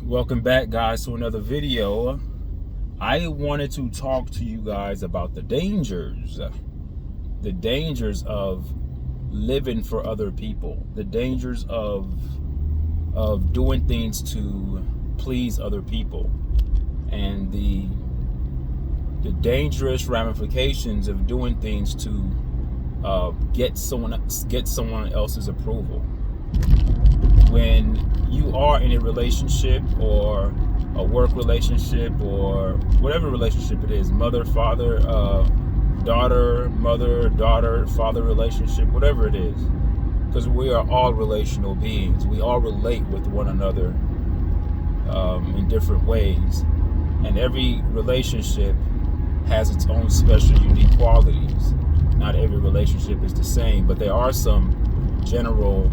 Welcome back, guys, to another video. I wanted to talk to you guys about the dangers of living for other people, the dangers of doing things to please other people, and the dangerous ramifications of doing things to get someone else's approval. When you are in a relationship or a work relationship or whatever relationship it is, mother, father, daughter, mother, daughter, father relationship, whatever it is, because we are all relational beings. We all relate with one another in different ways, and every relationship has its own special, unique qualities. Not every relationship is the same, but there are some general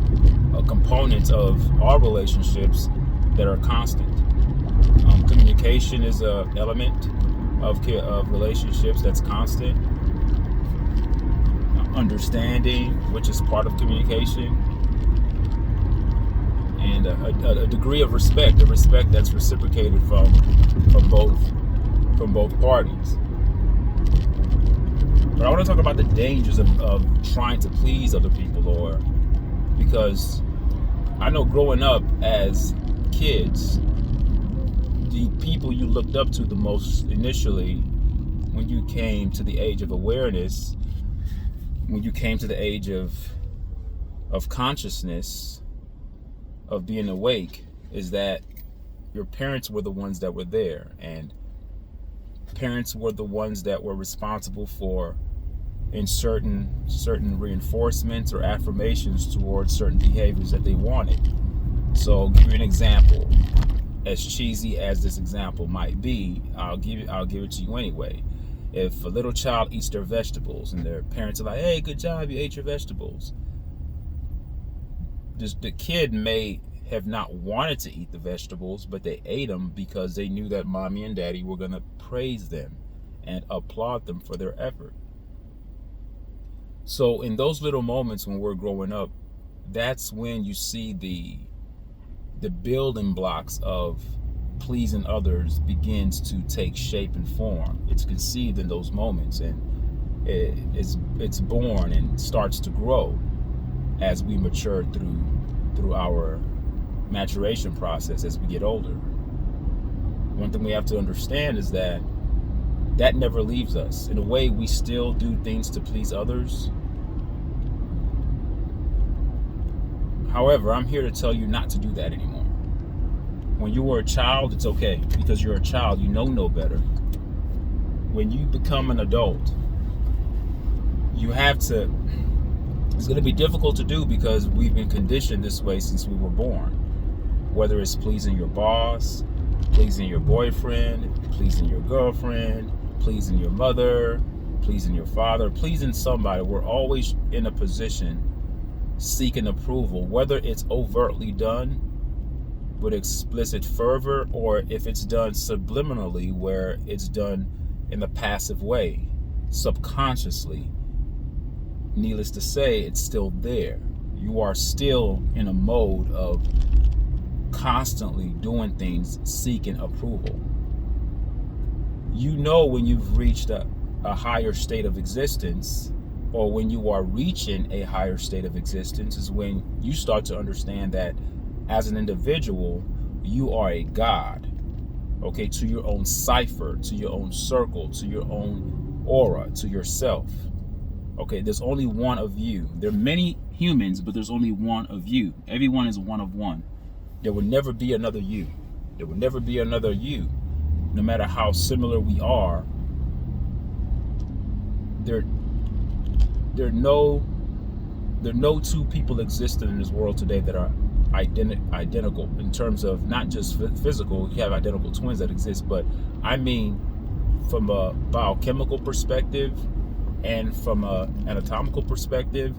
components of all relationships that are constant. Communication is an element of relationships that's constant. Understanding, which is part of communication, and a degree of respect, a respect that's reciprocated from both parties. But I want to talk about the dangers of trying to please other people, or because I know growing up as kids, the people you looked up to the most initially, when you came to the age of awareness, when you came to the age of consciousness, of being awake, is that your parents were the ones that were there, and parents were the ones that were responsible for certain reinforcements or affirmations towards certain behaviors that they wanted. So I'll give you an example. As cheesy as this example might be, I'll give it to you anyway. If a little child eats their vegetables and their parents are like, "Hey, good job, you ate your vegetables," the kid may have not wanted to eat the vegetables, but they ate them because they knew that mommy and daddy were going to praise them and applaud them for their effort. So in those little moments when we're growing up, that's when you see the building blocks of pleasing others begins to take shape and form. It's conceived in those moments, and it's born and starts to grow as we mature through our maturation process as we get older. One thing we have to understand is that never leaves us. In a way, we still do things to please others. However, I'm here to tell you not to do that anymore. When you were a child, it's okay, because you're a child, you know no better. When you become an adult, it's going to be difficult to do because we've been conditioned this way since we were born. Whether it's pleasing your boss, pleasing your boyfriend, pleasing your girlfriend, pleasing your mother, pleasing your father, pleasing somebody, we're always in a position seeking approval, whether it's overtly done with explicit fervor or if it's done subliminally, where it's done in a passive way, subconsciously. Needless to say, it's still there. You are still in a mode of constantly doing things seeking approval. You know when you've reached a higher state of existence, or when you are reaching a higher state of existence, is when you start to understand that as an individual, you are a god, okay, to your own cipher, to your own circle, to your own aura, to yourself. Okay, there's only one of you. There are many humans, but there's only one of you. Everyone is one of one. There will never be another you. There will never be another you. No matter how similar we are, there are no two people existing in this world today that are identical in terms of not just physical. You have identical twins that exist, but I mean from a biochemical perspective and from a anatomical perspective,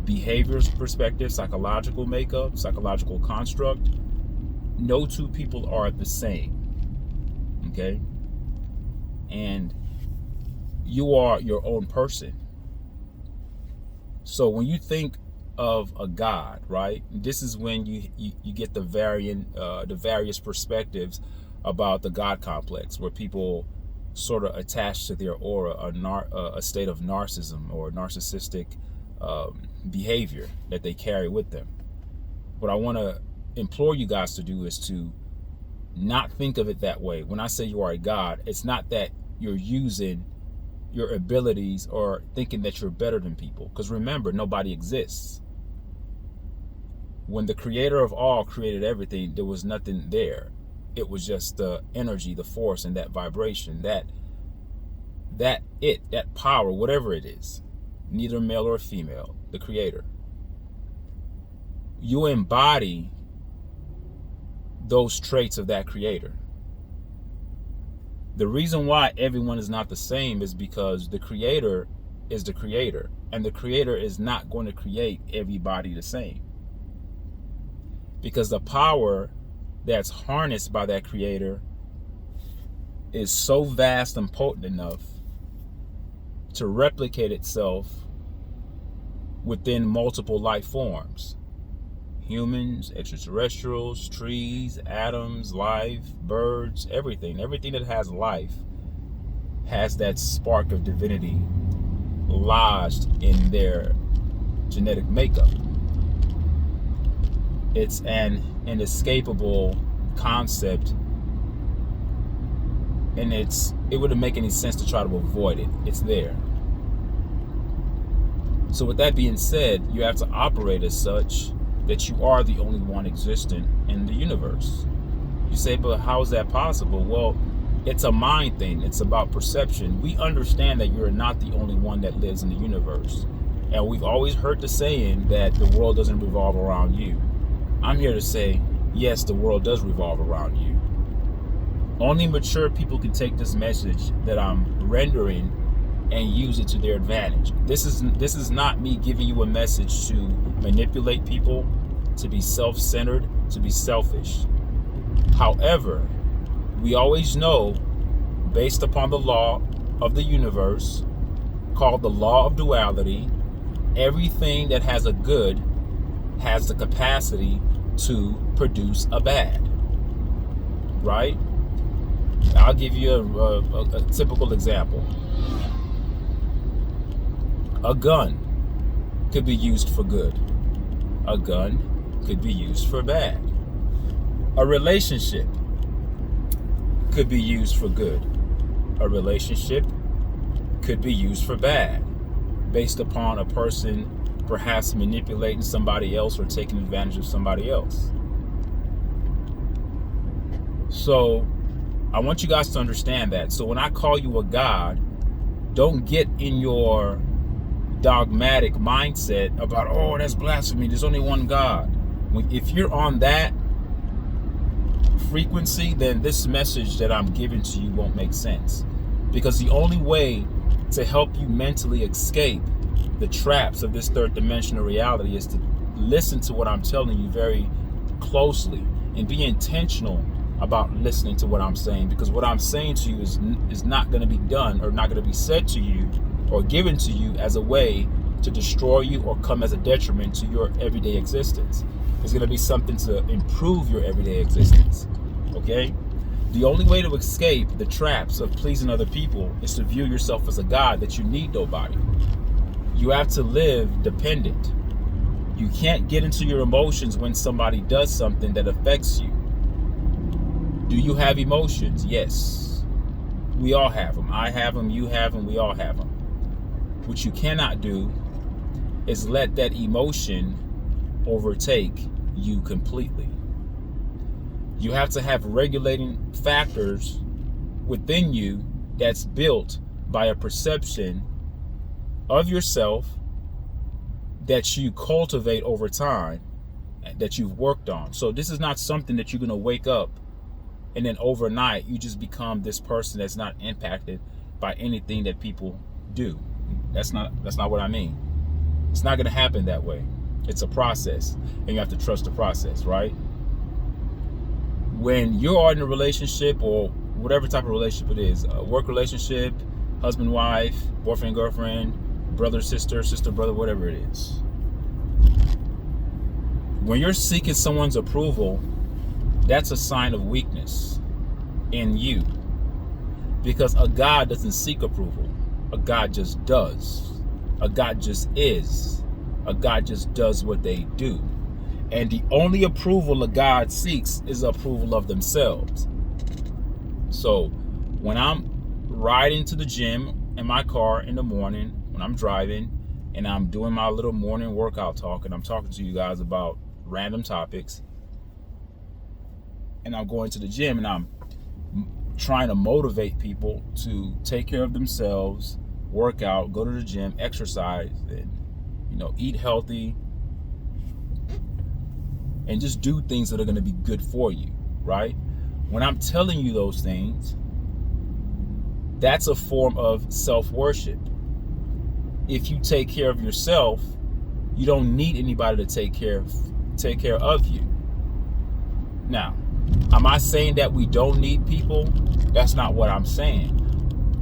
behaviors perspective, psychological makeup, psychological construct. No two people are the same. Okay? And you are your own person. So when you think of a God, right? This is when you get the various perspectives about the God complex, where people sort of attach to their aura a state of narcissism or narcissistic behavior that they carry with them. What I want to implore you guys to do is to not think of it that way. When I say you are a God, it's not that you're using your abilities or thinking that you're better than people. Because remember, nobody exists. When the creator of all created everything, there was nothing there. It was just the energy, the force, and that vibration, that power, whatever it is, neither male or female, the creator. You embody those traits of that creator. The reason why everyone is not the same is because the creator is the creator, and the creator is not going to create everybody the same. Because the power that's harnessed by that creator is so vast and potent enough to replicate itself within multiple life forms. Humans, extraterrestrials, trees, atoms, life, birds, everything that has life has that spark of divinity lodged in their genetic makeup. It's an inescapable concept, and it wouldn't make any sense to try to avoid it. It's there. So with that being said, you have to operate as such that you are the only one existent in the universe. You say, but how is that possible? Well, it's a mind thing. It's about perception. We understand that you're not the only one that lives in the universe. And we've always heard the saying that the world doesn't revolve around you. I'm here to say, yes, the world does revolve around you. Only mature people can take this message that I'm rendering and use it to their advantage. This is not me giving you a message to manipulate people, to be self-centered, to be selfish. However, we always know, based upon the law of the universe, called the law of duality, everything that has a good has the capacity to produce a bad. Right? I'll give you a typical example. A gun could be used for good. A gun could be used for bad. A relationship could be used for good. A relationship could be used for bad, based upon a person perhaps manipulating somebody else or taking advantage of somebody else. So I want you guys to understand that. So when I call you a God, don't get in your dogmatic mindset about, oh, that's blasphemy, there's only one God. If you're on that frequency, then this message that I'm giving to you won't make sense. Because the only way to help you mentally escape the traps of this third dimensional reality is to listen to what I'm telling you very closely and be intentional about listening to what I'm saying, because what I'm saying to you is not going to be done or not going to be said to you or given to you as a way to destroy you or come as a detriment to your everyday existence. It's going to be something to improve your everyday existence. Okay? The only way to escape the traps of pleasing other people is to view yourself as a God that you need nobody. You have to live dependent. You can't get into your emotions when somebody does something that affects you. Do you have emotions? Yes. We all have them. I have them, you have them, we all have them. What you cannot do is let that emotion overtake you completely. You have to have regulating factors within you that's built by a perception of yourself that you cultivate over time, that you've worked on. So this is not something that you're going to wake up and then overnight you just become this person that's not impacted by anything that people do. That's not what I mean. It's not going to happen that way. It's a process, and you have to trust the process, right? When you're in a relationship, or whatever type of relationship it is, a work relationship, husband, wife, boyfriend, girlfriend, brother, sister, brother, whatever it is, When you're seeking someone's approval, that's a sign of weakness in you. Because a God doesn't seek approval. A God just does. A God just is. A God just does what they do. And the only approval a God seeks is approval of themselves. So when I'm riding to the gym in my car in the morning, when I'm driving and I'm doing my little morning workout talk and I'm talking to you guys about random topics, and I'm going to the gym and I'm trying to motivate people to take care of themselves, work out, go to the gym, exercise, and eat healthy, and just do things that are going to be good for you, right? When I'm telling you those things, that's a form of self-worship. If you take care of yourself, you don't need anybody to take care of you. Now, am I saying that we don't need people? That's not what I'm saying.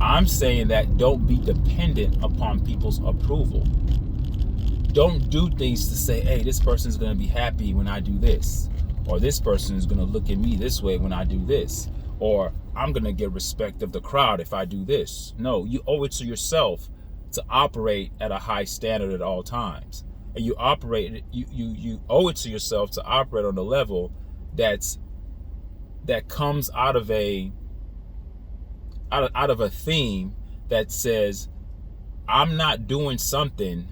I'm saying that don't be dependent upon people's approval. Don't do things to say, hey, this person's going to be happy when I do this. Or this person is going to look at me this way when I do this. Or I'm going to get respect of the crowd if I do this. No, you owe it to yourself to operate at a high standard at all times. And you owe it to yourself to operate on a level that comes out of a theme that says, I'm not doing something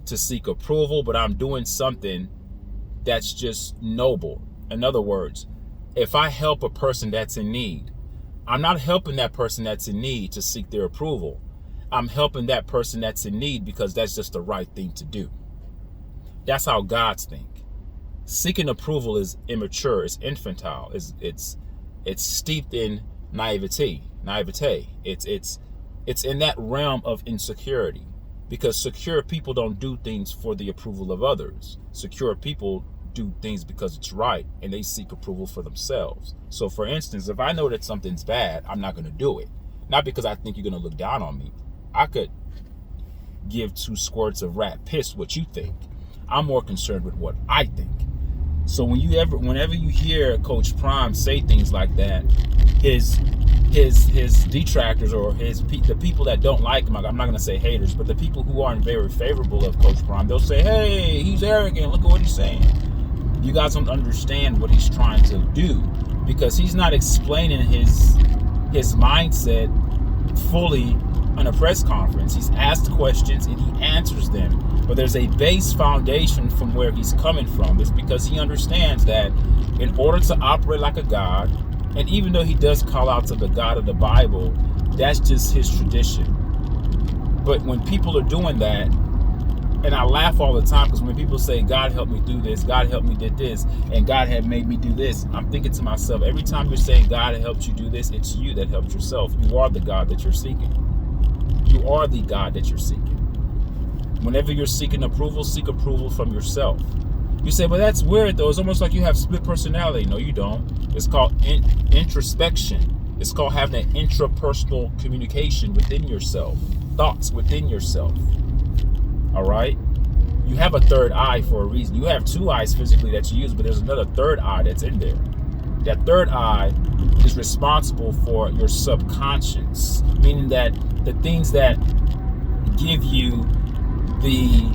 to seek approval, but I'm doing something that's just noble. In other words, if I help a person that's in need, I'm not helping that person that's in need to seek their approval. I'm helping that person that's in need because that's just the right thing to do. That's how God's think. Seeking approval is immature, it's infantile, it's steeped in naivete. It's in that realm of insecurity, because secure people don't do things for the approval of others. Secure people do things because it's right, and they seek approval for themselves. So for instance, if I know that something's bad, I'm not going to do it. Not because I think you're going to look down on me. I could give 2 squirts of rat piss what you think. I'm more concerned with what I think. So whenever you hear Coach Prime say things like that, his detractors or the people that don't like him, I'm not going to say haters, but the people who aren't very favorable of Coach Prime, they'll say, hey, he's arrogant, look at what he's saying. You guys don't understand what he's trying to do, because he's not explaining his mindset fully on a press conference. He's asked questions and he answers them, but there's a base foundation from where he's coming from. It's because he understands that in order to operate like a God, and even though he does call out to the God of the Bible, that's just his tradition. But when people are doing that, and I laugh all the time, because when people say, God helped me do this, God helped me did this, and God had made me do this, I'm thinking to myself, every time you're saying God helped you do this, it's you that helped yourself. You are the God that you're seeking. You are the God that you're seeking. Whenever you're seeking approval, seek approval from yourself. You say, well, that's weird, though. It's almost like you have split personality. No, you don't. It's called introspection. It's called having an intrapersonal communication within yourself, thoughts within yourself. All right? You have a third eye for a reason. You have 2 eyes physically that you use, but there's another third eye that's in there. That third eye is responsible for your subconscious, meaning that the things that give you the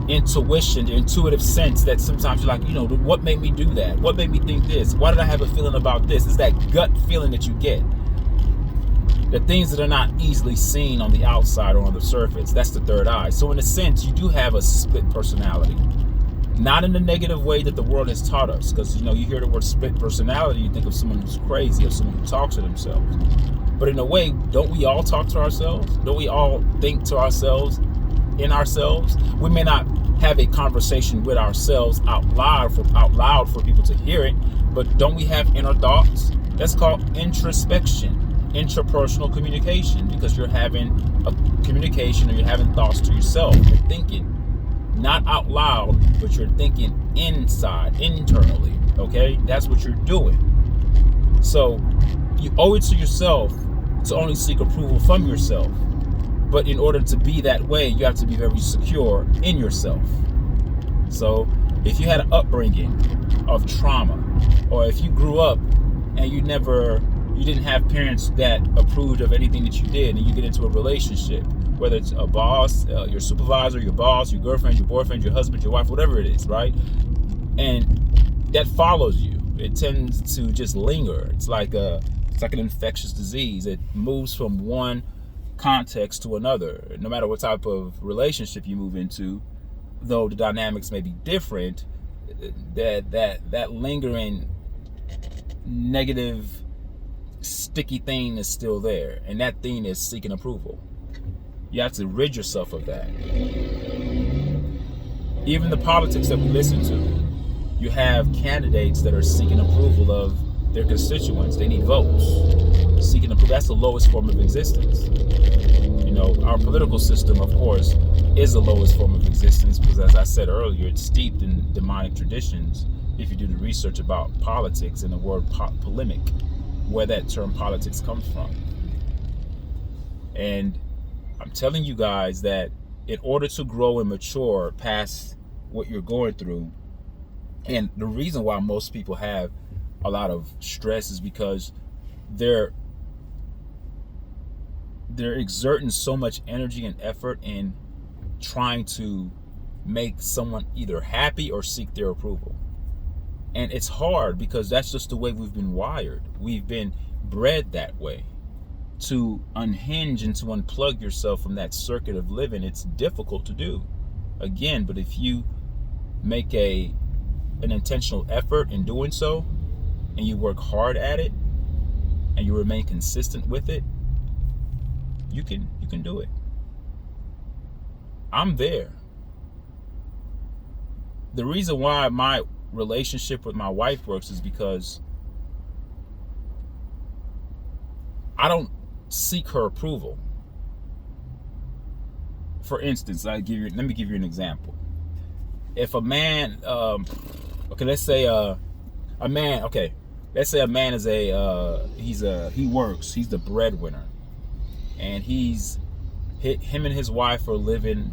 intuition, the intuitive sense that sometimes you're like, what made me do that? What made me think this? Why did I have a feeling about this? It's that gut feeling that you get. The things that are not easily seen on the outside or on the surface, that's the third eye. So in a sense, you do have a split personality. Not in the negative way that the world has taught us, because you hear the word split personality, you think of someone who's crazy, of someone who talks to themselves. But in a way, don't we all talk to ourselves? Don't we all think to ourselves, in ourselves? We may not have a conversation with ourselves out loud for people to hear it, but don't we have inner thoughts? That's called introspection, intrapersonal communication, because you're having a communication or you're having thoughts to yourself. You're thinking, not out loud, but you're thinking inside, internally, okay? That's what you're doing. So you owe it to yourself to only seek approval from yourself. But in order to be that way, you have to be very secure in yourself. So if you had an upbringing of trauma, or if you grew up and you didn't have parents that approved of anything that you did, and you get into a relationship, whether it's a boss, your supervisor, your boss, your girlfriend, your boyfriend, your husband, your wife, whatever it is, right? And that follows you. It tends to just linger. It's like an infectious disease. It moves from one context to another. No matter what type of relationship you move into, though the dynamics may be different, that lingering negative sticky thing is still there, and that thing is seeking approval. You have to rid yourself of that. Even the politics that we listen to, you have candidates that are seeking approval of their constituents. They need votes. Seeking approval, that's the lowest form of existence. Our political system, of course, is the lowest form of existence because, as I said earlier, it's steeped in demonic traditions. If you do the research about politics and the word polemic, where that term politics comes from. And I'm telling you guys that in order to grow and mature past what you're going through, and the reason why most people have a lot of stress is because they're exerting so much energy and effort in trying to make someone either happy or seek their approval. And it's hard because that's just the way we've been wired. We've been bred that way. To unhinge and to unplug yourself from that circuit of living, it's difficult to do. Again, but if you make an intentional effort in doing so, and you work hard at it, and you remain consistent with it, you can do it. I'm there. The reason why my relationship with my wife works is because I don't seek her approval. For instance, let me give you an example. If a man, let's say a man is he works, he's the breadwinner, and him and his wife are living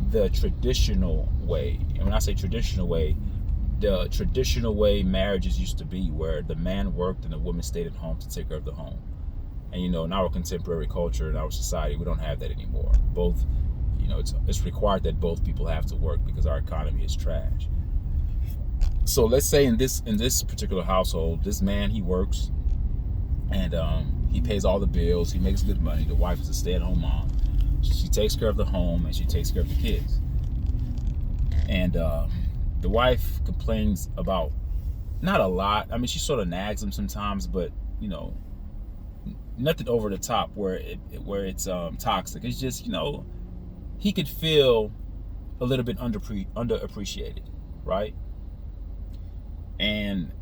the traditional way. And when I say traditional way, the traditional way marriages used to be, where the man worked and the woman stayed at home to take care of the home. And in our contemporary culture, in our society, we don't have that anymore. Both, it's required that both people have to work because our economy is trash. So let's say in this particular household, this man, he works, and he pays all the bills. He makes good money. The wife is a stay-at-home mom. She takes care of the home and she takes care of the kids. And the wife complains about, not a lot. I mean, she sort of nags him sometimes, but nothing over the top where it's toxic. It's just he could feel a little bit underappreciated, right? And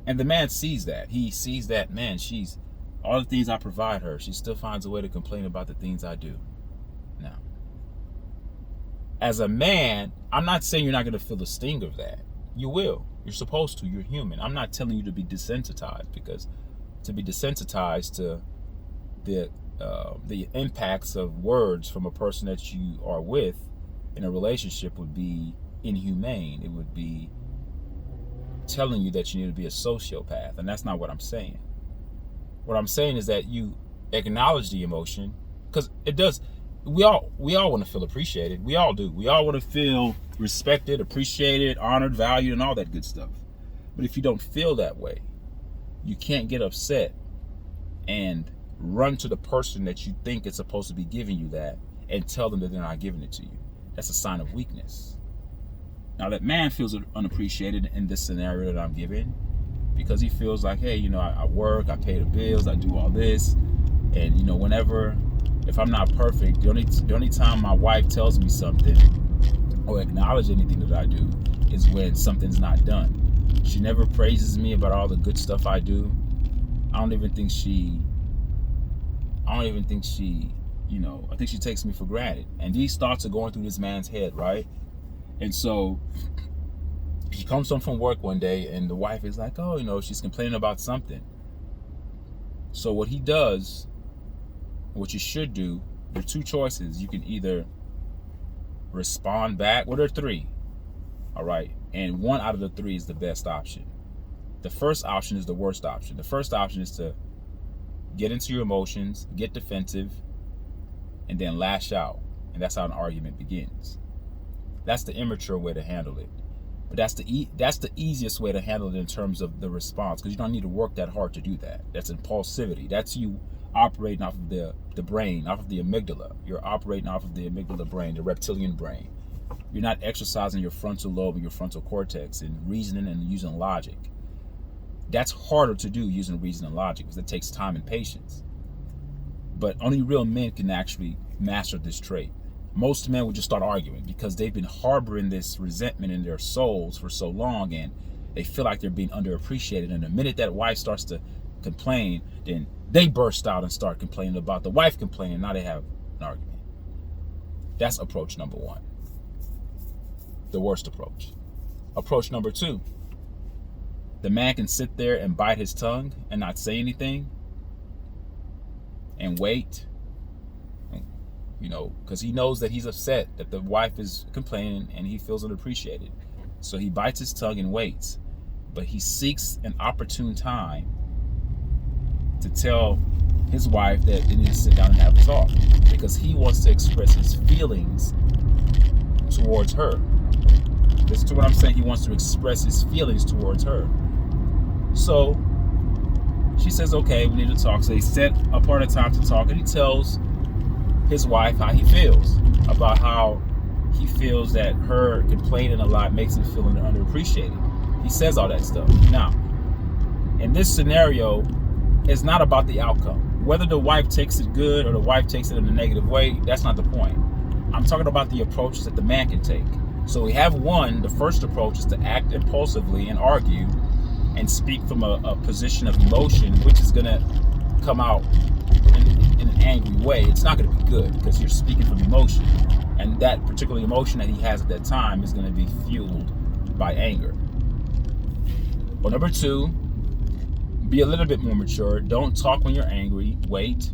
the man sees that. He sees that, man, she's all the things I provide her, she still finds a way to complain about the things I do. Now, as a man, I'm not saying you're not going to feel the sting of that. You will. You're supposed to. You're human. I'm not telling you to be desensitized, because to be desensitized to the impacts of words from a person that you are with in a relationship would be inhumane. It would be telling you that you need to be a sociopath, and that's not what I'm saying. What I'm saying is that you acknowledge the emotion, because it does. We all want to feel appreciated. We all do. We all want to feel respected, appreciated, honored, valued, and all that good stuff. But if you don't feel that way, you can't get upset and run to the person that you think is supposed to be giving you that and tell them that they're not giving it to you. That's a sign of weakness. Now, that man feels unappreciated in this scenario that I'm giving, because he feels like, hey, I work, I pay the bills, I do all this, and whenever, if I'm not perfect, the only time my wife tells me something or acknowledges anything that I do is when something's not done. She never praises me about all the good stuff I do. I think she I think she takes me for granted. And these thoughts are going through this man's head, right? And so he comes home from work one day, and the wife is like, oh, she's complaining about something. So what he does, what you should do, there are two choices. You can either respond back. Well, there are three. All right. And one out of the three is the best option. The first option is the worst option. The first option is to get into your emotions, get defensive, and then lash out. And that's how an argument begins. That's the immature way to handle it. But that's the easiest way to handle it in terms of the response, because you don't need to work that hard to do that. That's impulsivity. That's you operating off of the brain, off of the amygdala. You're operating off of the amygdala brain, the reptilian brain. You're not exercising your frontal lobe and your frontal cortex and reasoning and using logic. That's harder to do, using reason and logic, because it takes time and patience. But only real men can actually master this trait. Most men would just start arguing because they've been harboring this resentment in their souls for so long, and they feel like they're being underappreciated. And the minute that wife starts to complain, then they burst out and start complaining about the wife complaining. Now they have an argument. That's approach number one. The worst approach. Approach number two. The man can sit there and bite his tongue and not say anything and wait. Because he knows that he's upset that the wife is complaining and he feels unappreciated. So he bites his tongue and waits. But he seeks an opportune time to tell his wife that they need to sit down and have a talk, because he wants to express his feelings towards her. Listen to what I'm saying. He wants to express his feelings towards her. So she says, okay, we need to talk. So they set apart a time to talk, and he tells his wife how he feels, about how he feels that her complaining a lot makes him feel underappreciated. He says all that stuff. Now, in this scenario, it's not about the outcome. Whether the wife takes it good or the wife takes it in a negative way, that's not the point. I'm talking about the approaches that the man can take. So we have one. The first approach is to act impulsively and argue and speak from a position of emotion, which is going to come out in an angry way. It's not going to be good because you're speaking from emotion, and that particular emotion that he has at that time is going to be fueled by anger. Or number two, be a little bit more mature. Don't talk when you're angry. Wait.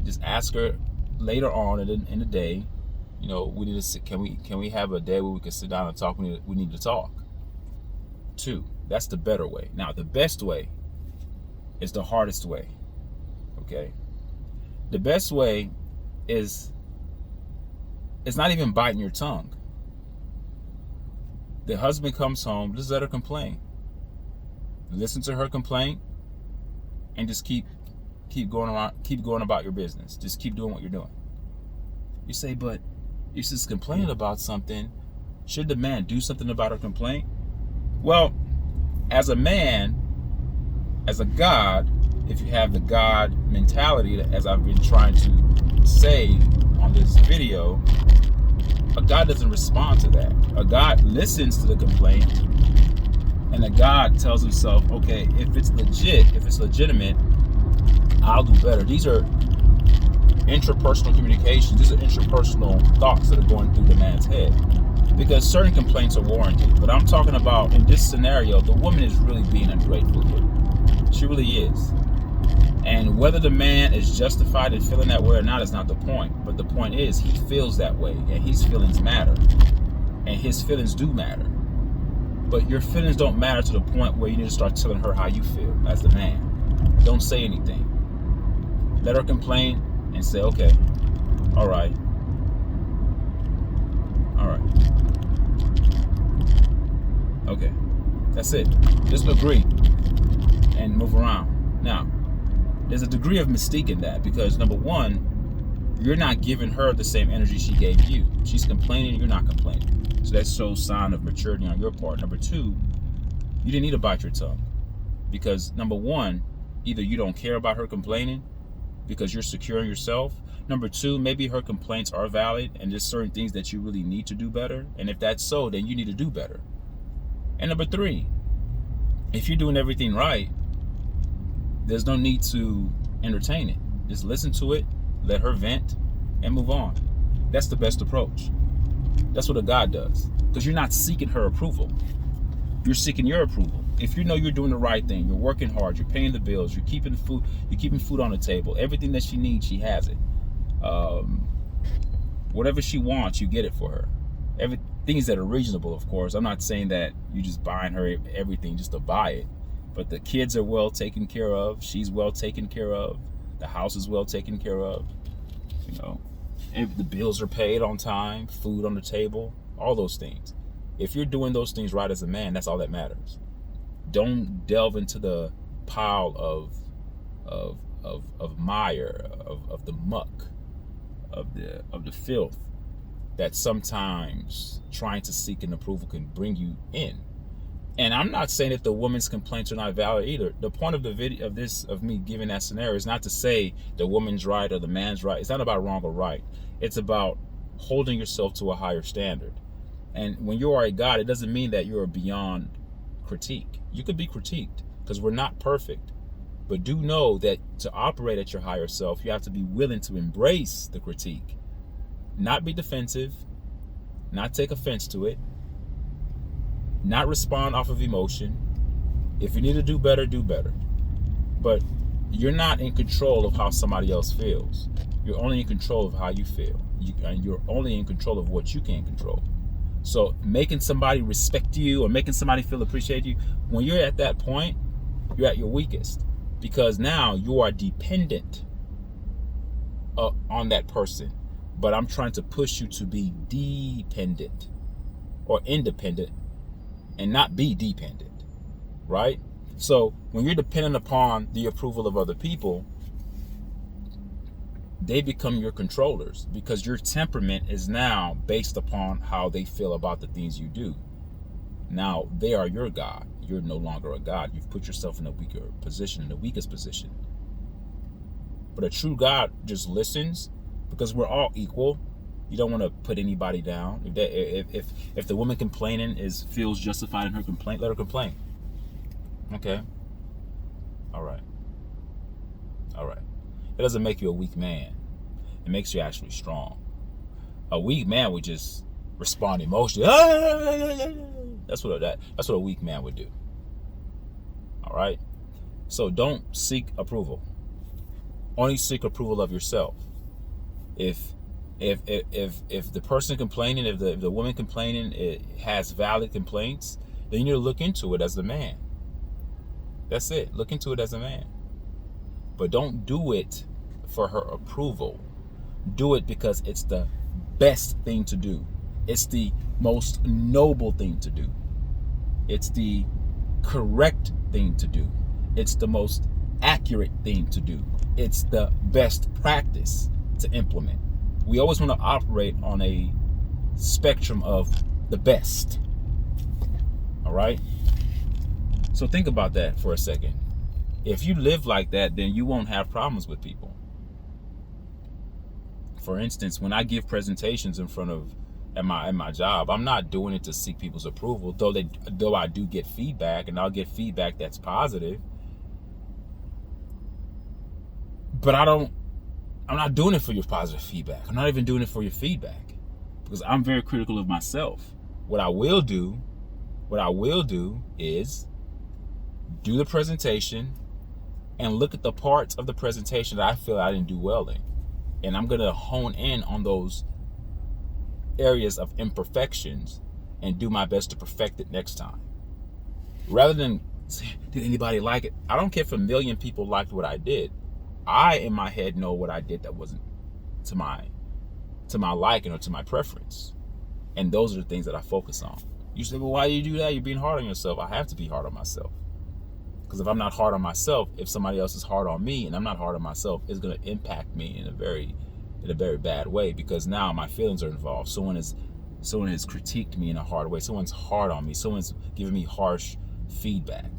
Just ask her later on in the day. We need to sit. Can we have a day where we can sit down and talk? We need to talk. Two. That's the better way. Now, the best way is the hardest way. Okay. The best way is it's not even biting your tongue. The husband comes home, just let her complain. Listen to her complaint and just keep going about your business. Just keep doing what you're doing. You say, but you're just complaining about something. Should the man do something about her complaint? Well, as a man, as a God, if you have the God mentality, as I've been trying to say on this video, a God doesn't respond to that. A God listens to the complaint, and a God tells himself, okay, if it's legitimate, I'll do better. These are intrapersonal communications. These are intrapersonal thoughts that are going through the man's head, because certain complaints are warranted. But I'm talking about, in this scenario, the woman is really being ungrateful here. She really is. And whether the man is justified in feeling that way or not is not the point. But the point is, he feels that way, and his feelings matter. And his feelings do matter. But your feelings don't matter to the point where you need to start telling her how you feel as the man. Don't say anything. Let her complain and say, okay, all right. Okay, that's it. Just agree and move around. Now, there's a degree of mystique in that, because number one, you're not giving her the same energy she gave you. She's complaining, you're not complaining. So that shows sign of maturity on your part. Number two, you didn't need to bite your tongue, because number one, either you don't care about her complaining because you're secure in yourself. Number two, maybe her complaints are valid and there's certain things that you really need to do better. And if that's so, then you need to do better. And number three, if you're doing everything right, there's no need to entertain it. Just listen to it, let her vent, and move on. That's the best approach. That's what a God does, because you're not seeking her approval. You're seeking your approval. If you know you're doing the right thing, you're working hard, you're paying the bills, you're keeping food on the table, everything that she needs, she has it. Whatever she wants, you get it for her. things that are reasonable, of course. I'm not saying that you just buying her everything just to buy it, but the kids are well taken care of. She's well taken care of. The house is well taken care of. You know, if the bills are paid on time, food on the table, all those things. If you're doing those things right as a man, that's all that matters. Don't delve into the pile of mire, of the muck, of the filth that sometimes trying to seek an approval can bring you in. And I'm not saying that the woman's complaints are not valid either. The point of the video of me giving that scenario is not to say the woman's right or the man's right. It's not about wrong or right. It's about holding yourself to a higher standard. And when you are a God, it doesn't mean that you're beyond critique. You could be critiqued because we're not perfect. But do know that to operate at your higher self, you have to be willing to embrace the critique. Not be defensive, not take offense to it, not respond off of emotion. If you need to do better, do better. But you're not in control of how somebody else feels. You're only in control of how you feel. And you're only in control of what you can control. So making somebody respect you or making somebody feel appreciated you, when you're at that point, you're at your weakest. Because now you are dependent on that person. But I'm trying to push you to be dependent or independent and not be dependent, right? So when you're dependent upon the approval of other people, they become your controllers because your temperament is now based upon how they feel about the things you do. Now they are your God. You're no longer a God. You've put yourself in a weaker position, in the weakest position. But a true God just listens because we're all equal. You don't want to put anybody down. If the woman complaining feels justified in her complaint, let her complain. Okay. All right. It doesn't make you a weak man. It makes you actually strong. A weak man would just respond emotionally. That's what a weak man would do. All right. So don't seek approval. Only seek approval of yourself. If the person complaining, if the woman complaining has valid complaints, then you need to look into it as a man. That's it. Look into it as a man. But don't do it for her approval. Do it because it's the best thing to do. It's the most noble thing to do. It's the correct thing to do. It's the most accurate thing to do. It's the best practice to implement. We always want to operate on a spectrum of the best. All right? So think about that for a second. If you live like that, then you won't have problems with people. For instance, when I give presentations at my job, I'm not doing it to seek people's approval, though I do get feedback, and I'll get feedback that's positive. But I'm not doing it for your positive feedback. I'm not even doing it for your feedback because I'm very critical of myself. What I will do is do the presentation and look at the parts of the presentation that I feel I didn't do well in. And I'm going to hone in on those areas of imperfections and do my best to perfect it next time. Rather than say, did anybody like it? I don't care if 1 million people liked what I did. I, in my head, know what I did that wasn't to my liking or to my preference. And those are the things that I focus on. You say, well, why do you do that? You're being hard on yourself. I have to be hard on myself. Because if I'm not hard on myself, if somebody else is hard on me and I'm not hard on myself, it's going to impact me in a very bad way, because now my feelings are involved. Someone has critiqued me in a hard way. Someone's hard on me. Someone's giving me harsh feedback.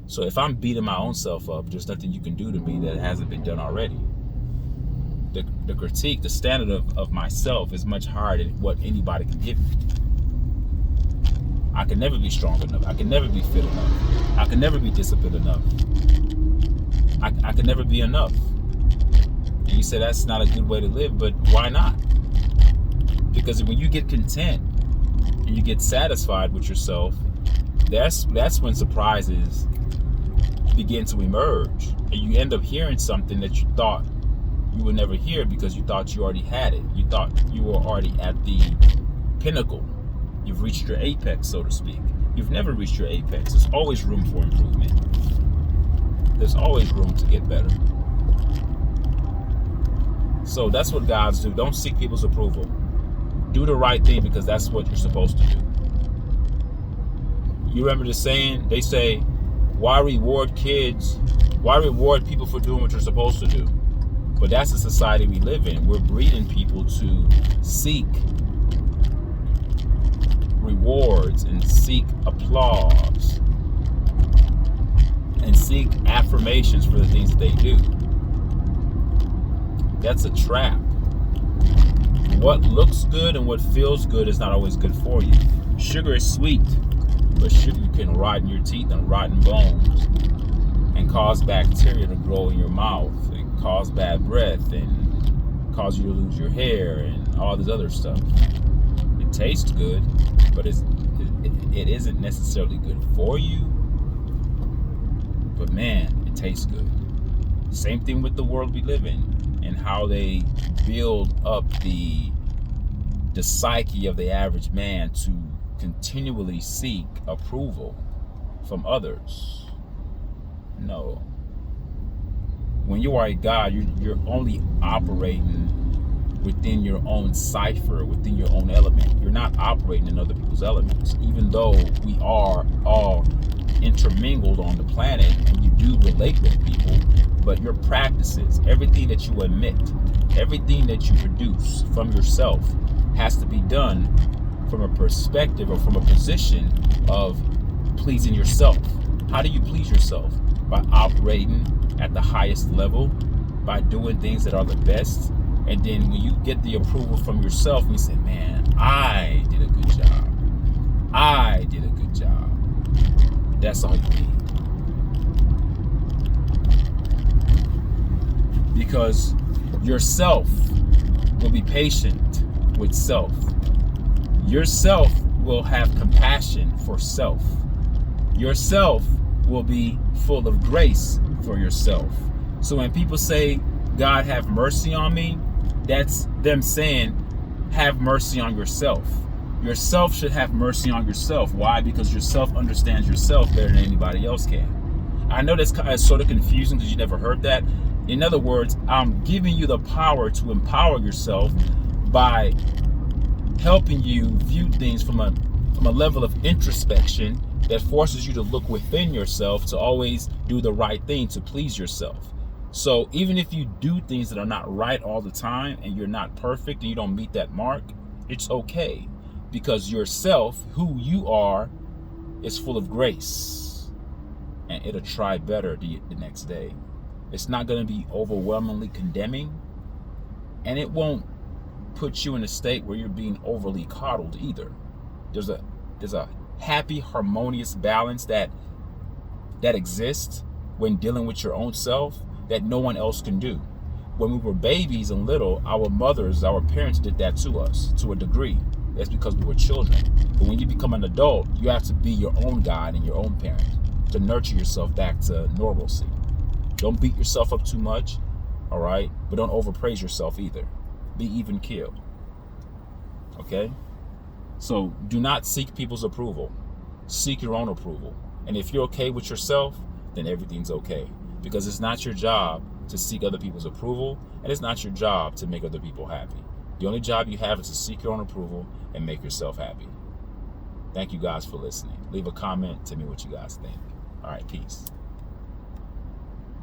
So if I'm beating my own self up, there's nothing you can do to me that hasn't been done already. The critique, the standard of myself is much higher than what anybody can give me. I can never be strong enough. I can never be fit enough. I can never be disciplined enough. I can never be enough. And you say that's not a good way to live, but why not? Because when you get content and you get satisfied with yourself, that's when surprises begin to emerge. And you end up hearing something that you thought you would never hear because you thought you already had it. You thought you were already at the pinnacle you've reached your apex, so to speak. You've never reached your apex. There's always room for improvement. There's always room to get better. So that's what gods do. Don't seek people's approval. Do the right thing because that's what you're supposed to do. You remember the saying? They say, why reward people for doing what you're supposed to do? But that's the society we live in. We're breeding people to seek rewards and seek applause and seek affirmations for the things that they do. That's a trap. What looks good and what feels good is not always good for you. Sugar is sweet, but sugar can rot in your teeth and rot in bones and cause bacteria to grow in your mouth and cause bad breath and cause you to lose your hair and all this other stuff. It tastes good, but it isn't necessarily good for you. But man, it tastes good. Same thing with the world we live in and how they build up the psyche of the average man to continually seek approval from others. No. When you are a God, you're only operating within your own cipher, within your own element. You're not operating in other people's elements, even though we are all intermingled on the planet and you do relate with people. But your practices, everything that you emit, everything that you produce from yourself has to be done from a perspective or from a position of pleasing yourself. How do you please yourself? By operating at the highest level, by doing things that are the best. And then when you get the approval from yourself, you say, man, I did a good job. I did a good job. That's all you need. Because yourself will be patient with self. Yourself will have compassion for self. Yourself will be full of grace for yourself. So when people say, God have mercy on me, that's them saying, have mercy on yourself. Yourself should have mercy on yourself. Why? Because yourself understands yourself better than anybody else can. I know that's sort of confusing because you never heard that. In other words, I'm giving you the power to empower yourself by helping you view things from a level of introspection that forces you to look within yourself to always do the right thing to please yourself. So even if you do things that are not right all the time and you're not perfect and you don't meet that mark, it's okay. Because yourself, who you are, is full of grace. And it'll try better the next day. It's not going to be overwhelmingly condemning. And it won't put you in a state where you're being overly coddled either. There's a happy, harmonious balance that exists when dealing with your own self that no one else can do. When we were babies and little, our mothers, our parents did that to us to a degree. That's because we were children. But when you become an adult, you have to be your own guide and your own parent to nurture yourself back to normalcy. Don't beat yourself up too much, all right? But don't overpraise yourself either. Be even keel. Okay? So do not seek people's approval. Seek your own approval. And if you're okay with yourself, then everything's okay. Because it's not your job to seek other people's approval, and it's not your job to make other people happy. The only job you have is to seek your own approval and make yourself happy. Thank you guys for listening. Leave a comment. Tell me what you guys think. All right, peace.